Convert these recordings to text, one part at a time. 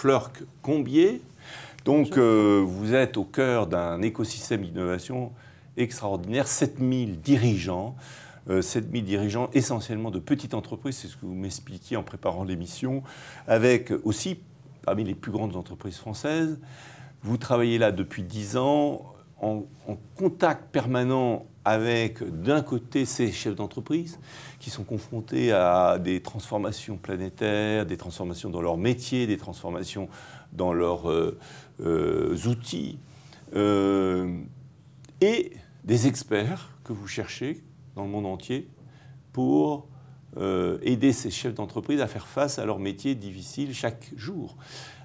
Fleurc-Combier. Donc, vous êtes au cœur d'un écosystème d'innovation extraordinaire, 7000 dirigeants. 7000 dirigeants essentiellement de petites entreprises, c'est ce que vous m'expliquiez en préparant l'émission, avec aussi parmi les plus grandes entreprises françaises. Vous travaillez là depuis 10 ans, en contact permanent avec, d'un côté, ces chefs d'entreprise qui sont confrontés à des transformations planétaires, des transformations dans leur métier, des transformations dans leurs outils, et des experts que vous cherchez dans le monde entier pour aider ces chefs d'entreprise à faire face à leur métier difficile chaque jour.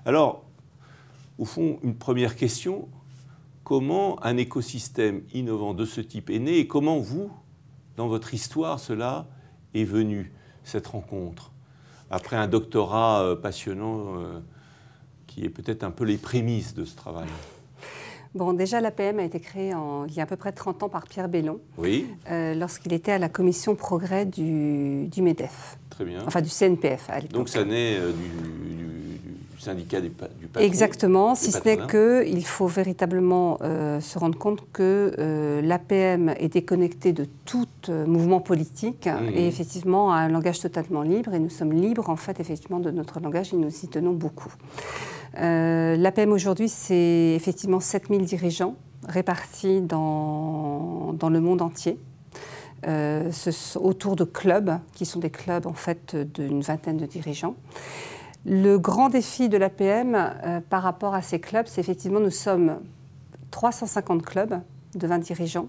Alors, au fond, une première question, comment un écosystème innovant de ce type est né et comment vous, dans votre histoire, cela est venu, cette rencontre, après un doctorat passionnant qui est peut-être un peu les prémices de ce travail? Bon, déjà, l'APM a été créée il y a à peu près 30 ans par Pierre Bellon, oui. Lorsqu'il était à la commission progrès du MEDEF. Très bien. Enfin, du CNPF à l'époque. Donc, ça naît du syndicat du patron. Exactement, si ce n'est qu'il faut véritablement se rendre compte que l'APM est déconnectée de tout mouvement politique et effectivement a un langage totalement libre. Et nous sommes libres, en fait, effectivement, de notre langage et nous y tenons beaucoup. L'APM aujourd'hui, c'est effectivement 7000 dirigeants répartis dans le monde entier. Autour de clubs, qui sont des clubs en fait d'une vingtaine de dirigeants. Le grand défi de l'APM par rapport à ces clubs, c'est effectivement nous sommes 350 clubs de 20 dirigeants.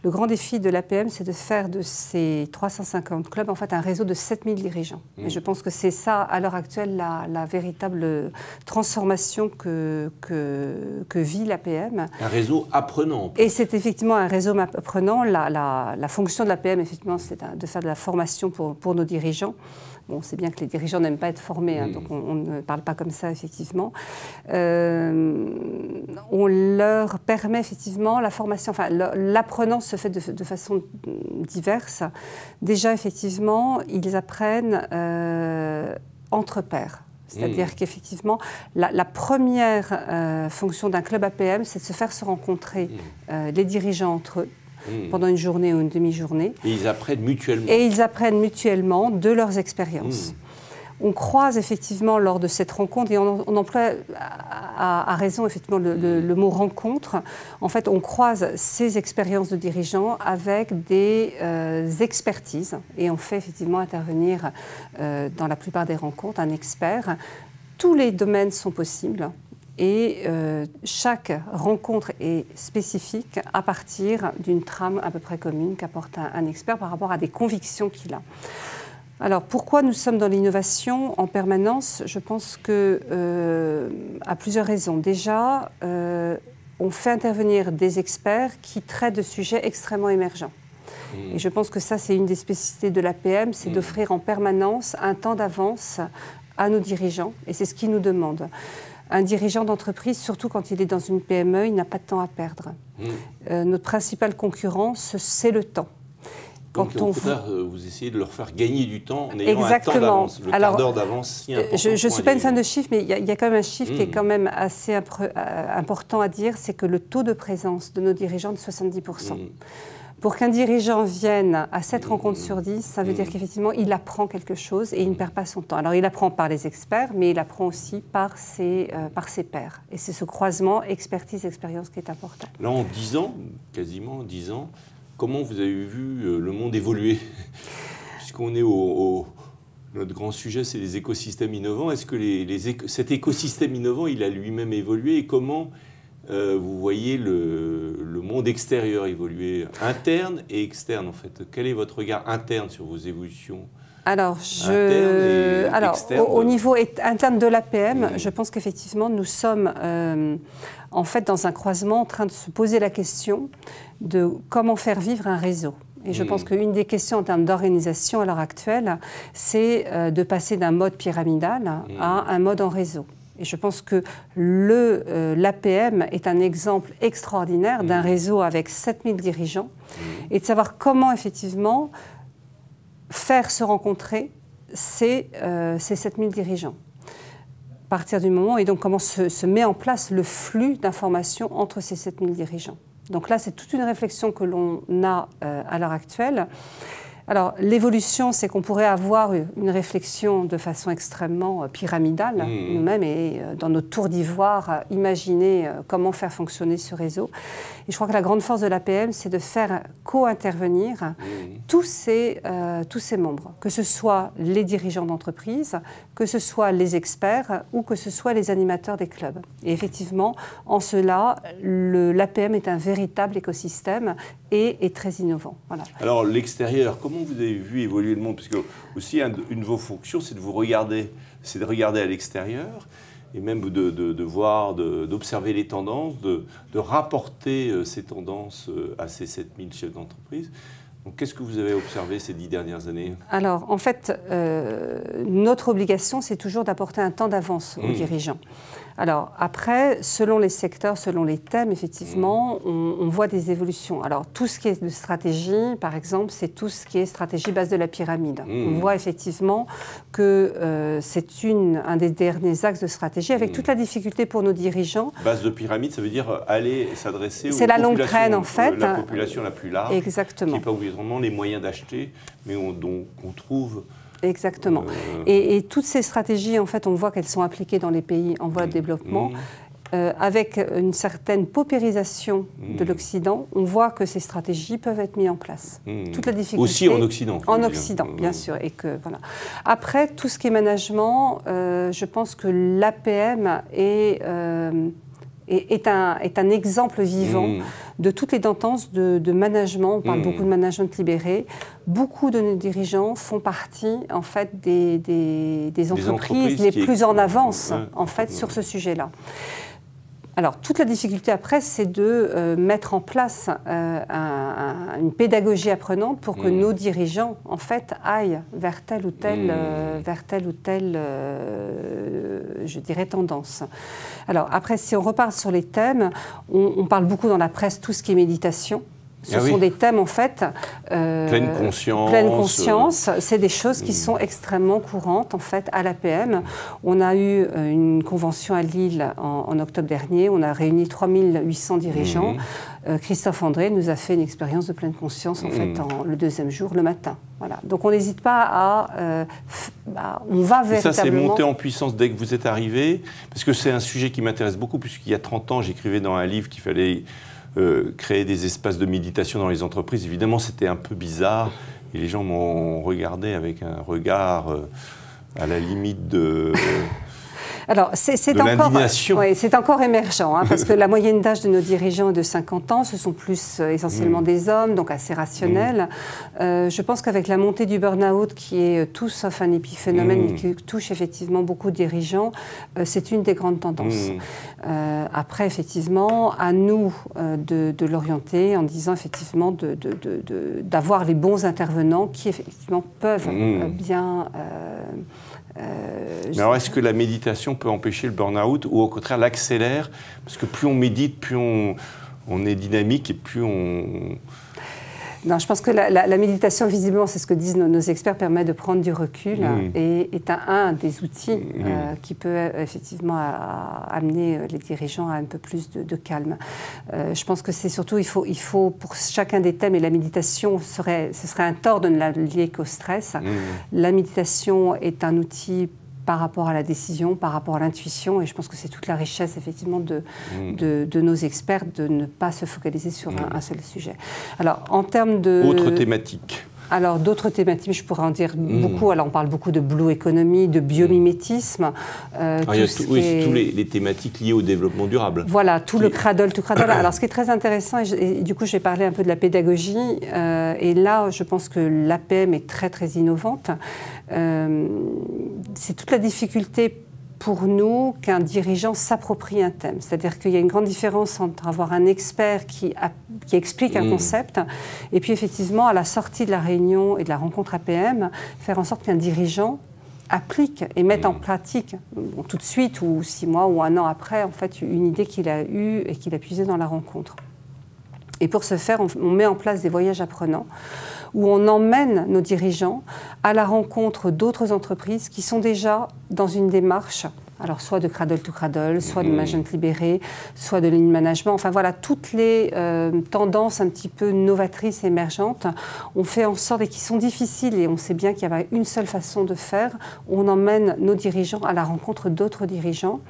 Le grand défi de l'APM, c'est de faire de ces 350 clubs en fait un réseau de 7000 dirigeants. Et je pense que c'est ça, à l'heure actuelle, la véritable transformation que vit l'APM. Un réseau apprenant. Et c'est effectivement un réseau apprenant. La fonction de l'APM, effectivement, c'est de faire de la formation pour nos dirigeants. Bon, c'est bien que les dirigeants n'aiment pas être formés, hein, donc on ne parle pas comme ça, effectivement. On leur permet, effectivement, la formation, enfin, l'apprenant se fait de façon diverse. Déjà, effectivement, ils apprennent entre pairs. C'est-à-dire qu'effectivement, la première fonction d'un club APM, c'est de se faire se rencontrer les dirigeants entre eux, pendant une journée ou une demi-journée. Et ils apprennent mutuellement. Et ils apprennent mutuellement de leurs expériences. On croise effectivement lors de cette rencontre, et on emploie à raison effectivement le mot rencontre. En fait, on croise ces expériences de dirigeants avec des expertises, et on fait effectivement intervenir dans la plupart des rencontres un expert. Tous les domaines sont possibles. Et chaque rencontre est spécifique à partir d'une trame à peu près commune qu'apporte un expert par rapport à des convictions qu'il a. Alors, pourquoi nous sommes dans l'innovation en permanence? Je pense à plusieurs raisons. Déjà, on fait intervenir des experts qui traitent de sujets extrêmement émergents. Et je pense que ça, c'est une des spécificités de l'APM, c'est d'offrir en permanence un temps d'avance à nos dirigeants. Et c'est ce qu'ils nous demandent. Un dirigeant d'entreprise, surtout quand il est dans une PME, il n'a pas de temps à perdre. Notre principale concurrence, c'est le temps. Donc, vous essayez de leur faire gagner du temps en ayant un temps d'avance, le quart d'heure d'avance si important. Je ne suis pas une fan de chiffres, mais il y a quand même un chiffre qui est quand même assez important à dire, c'est que le taux de présence de nos dirigeants est de 70%. Pour qu'un dirigeant vienne à 7 rencontres sur 10, ça veut dire qu'effectivement, il apprend quelque chose et il ne perd pas son temps. Alors, il apprend par les experts, mais il apprend aussi par ses pairs. Et c'est ce croisement expertise-expérience qui est important. Là, en 10 ans, quasiment 10 ans, comment vous avez vu le monde évoluer? Puisqu'on est notre grand sujet, c'est les écosystèmes innovants. Est-ce que cet écosystème innovant, il a lui-même évolué et comment vous voyez le monde extérieur évoluer, interne et externe en fait? Quel est votre regard interne sur vos évolutions? Alors, au niveau interne de l'APM, je pense qu'effectivement, nous sommes en fait dans un croisement en train de se poser la question de comment faire vivre un réseau. Et je pense qu'une des questions en termes d'organisation à l'heure actuelle, c'est de passer d'un mode pyramidal à un mode en réseau. Et je pense que l'APM est un exemple extraordinaire d'un réseau avec 7000 dirigeants et de savoir comment effectivement faire se rencontrer ces 7000 dirigeants. partir du moment et donc comment se met en place le flux d'informations entre ces 7000 dirigeants. Donc là, c'est toute une réflexion que l'on a à l'heure actuelle. Alors, l'évolution, c'est qu'on pourrait avoir une réflexion de façon extrêmement pyramidale, nous-mêmes, et dans notre tour d'ivoire, imaginer comment faire fonctionner ce réseau. Et je crois que la grande force de l'APM, c'est de faire co-intervenir tous ces membres, que ce soit les dirigeants d'entreprise, que ce soit les experts ou que ce soit les animateurs des clubs. Et effectivement, en cela, l'APM est un véritable écosystème et très innovant. Voilà. Alors, l'extérieur, comment vous avez vu évoluer le monde? Parce que aussi, une de vos fonctions, c'est de vous regarder, c'est de regarder à l'extérieur et même de voir, d'observer les tendances, de rapporter ces tendances à ces 7000 chefs d'entreprise. Donc, qu'est-ce que vous avez observé ces 10 dernières années? Alors, en fait, notre obligation, c'est toujours d'apporter un temps d'avance aux dirigeants. Alors, après, selon les secteurs, selon les thèmes, effectivement, on voit des évolutions. Alors, tout ce qui est de stratégie, par exemple, c'est tout ce qui est stratégie base de la pyramide. On voit effectivement que c'est un des derniers axes de stratégie, avec toute la difficulté pour nos dirigeants. Base de pyramide, ça veut dire aller s'adresser c'est la longue traîne, en fait. La population la plus large. Exactement. Qui n'est pas obligatoirement les moyens d'acheter, mais qu'on trouve... Exactement. Et toutes ces stratégies, en fait, on voit qu'elles sont appliquées dans les pays en voie de développement. Avec une certaine paupérisation de l'Occident, on voit que ces stratégies peuvent être mises en place. Toute la difficulté... Aussi en Occident. En Occident, bien sûr. Et que, voilà. Après, tout ce qui est management, je pense que l'APM est un exemple vivant de toutes les tendances de management. On parle beaucoup de management libéré. Beaucoup de nos dirigeants font partie, en fait, des entreprises les plus en avance, en fait, sur ce sujet-là. Alors, toute la difficulté après, c'est de mettre en place une pédagogie apprenante pour que nos dirigeants, en fait, aillent vers telle ou telle, je dirais, tendance. Alors, après, si on repart sur les thèmes, on parle beaucoup dans la presse tout ce qui est méditation. Ce sont des thèmes, en fait... pleine conscience. Pleine conscience. C'est des choses qui sont extrêmement courantes, en fait, à l'APM. On a eu une convention à Lille en octobre dernier. On a réuni 3800 dirigeants. Christophe André nous a fait une expérience de pleine conscience, en fait, le deuxième jour, le matin. Voilà. Donc, on n'hésite pas à... on va véritablement... Et ça, c'est monté en puissance dès que vous êtes arrivé, parce que c'est un sujet qui m'intéresse beaucoup, puisqu'il y a 30 ans, j'écrivais dans un livre qu'il fallait... créer des espaces de méditation dans les entreprises. Évidemment, c'était un peu bizarre et les gens m'ont regardé avec un regard à la limite de... Alors, c'est encore émergent, parce que la moyenne d'âge de nos dirigeants est de 50 ans, ce sont plus essentiellement des hommes, donc assez rationnels. Je pense qu'avec la montée du burn-out, qui est tout sauf un épiphénomène qui touche effectivement beaucoup de dirigeants, c'est une des grandes tendances. Après, effectivement, à nous de l'orienter en disant effectivement d'avoir les bons intervenants qui effectivement peuvent bien... Mais alors, est-ce que la méditation peut empêcher le burn-out ou au contraire l'accélère? Parce que plus on médite, plus on est dynamique et plus on... Non, je pense que la méditation, visiblement, c'est ce que disent nos experts, permet de prendre du recul et est un des outils qui peut effectivement amener les dirigeants à un peu plus de calme. Je pense que c'est surtout, il faut pour chacun des thèmes, et la méditation, ce serait un tort de ne la lier qu'au stress. La méditation est un outil par rapport à la décision, par rapport à l'intuition, et je pense que c'est toute la richesse, effectivement, de nos experts, de ne pas se focaliser sur un seul sujet. Alors, en termes de... Autre thématique. Alors, d'autres thématiques, je pourrais en dire beaucoup. Alors, on parle beaucoup de blue economy, de biomimétisme. Tous les thématiques liées au développement durable. Voilà, tout le cradle to cradle. Alors, ce qui est très intéressant, et du coup, je vais parler un peu de la pédagogie. Et là, je pense que l'APM est très, très innovante. C'est toute la difficulté pour nous qu'un dirigeant s'approprie un thème. C'est-à-dire qu'il y a une grande différence entre avoir un expert qui explique un concept et puis effectivement, à la sortie de la réunion et de la rencontre APM, faire en sorte qu'un dirigeant applique et mette en pratique tout de suite ou 6 mois ou 1 an après, en fait, une idée qu'il a eue et qu'il a puisée dans la rencontre. Et pour ce faire, on met en place des voyages apprenants où on emmène nos dirigeants à la rencontre d'autres entreprises qui sont déjà dans une démarche Alors, soit de cradle to cradle, soit de management libéré, soit de lean management. Enfin, voilà, toutes les tendances un petit peu novatrices, émergentes, on fait en sorte, et qui sont difficiles, et on sait bien qu'il y a une seule façon de faire, on emmène nos dirigeants à la rencontre d'autres dirigeants.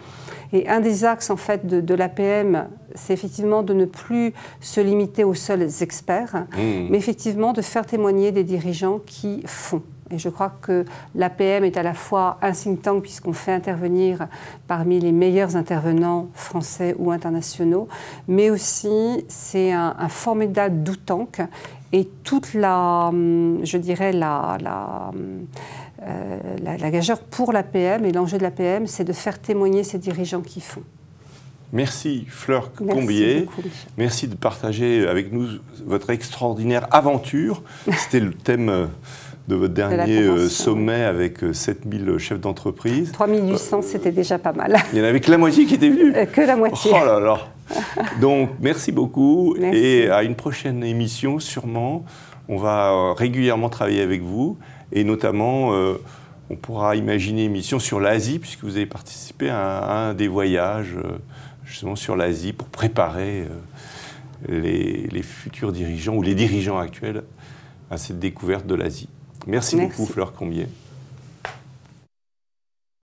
Et un des axes, en fait, de l'APM, c'est effectivement de ne plus se limiter aux seuls experts, mais effectivement de faire témoigner des dirigeants qui font. Et je crois que l'APM est à la fois un think tank, puisqu'on fait intervenir parmi les meilleurs intervenants français ou internationaux, mais aussi c'est un formidable do tank. Et toute je dirais, la gageure pour l'APM et l'enjeu de l'APM, c'est de faire témoigner ces dirigeants qui font. Merci Fleur Combier. Merci de partager avec nous votre extraordinaire aventure. C'était le thème de votre dernier sommet avec 7000 chefs d'entreprise. 3800, c'était déjà pas mal. Il y en avait que la moitié qui était venue. Que la moitié. Oh là là. Donc, merci beaucoup. Merci. Et à une prochaine émission, sûrement, on va régulièrement travailler avec vous. Et notamment, on pourra imaginer une émission sur l'Asie, puisque vous avez participé à un des voyages justement sur l'Asie pour préparer les futurs dirigeants ou les dirigeants actuels à cette découverte de l'Asie. Merci beaucoup, Fleur Combier.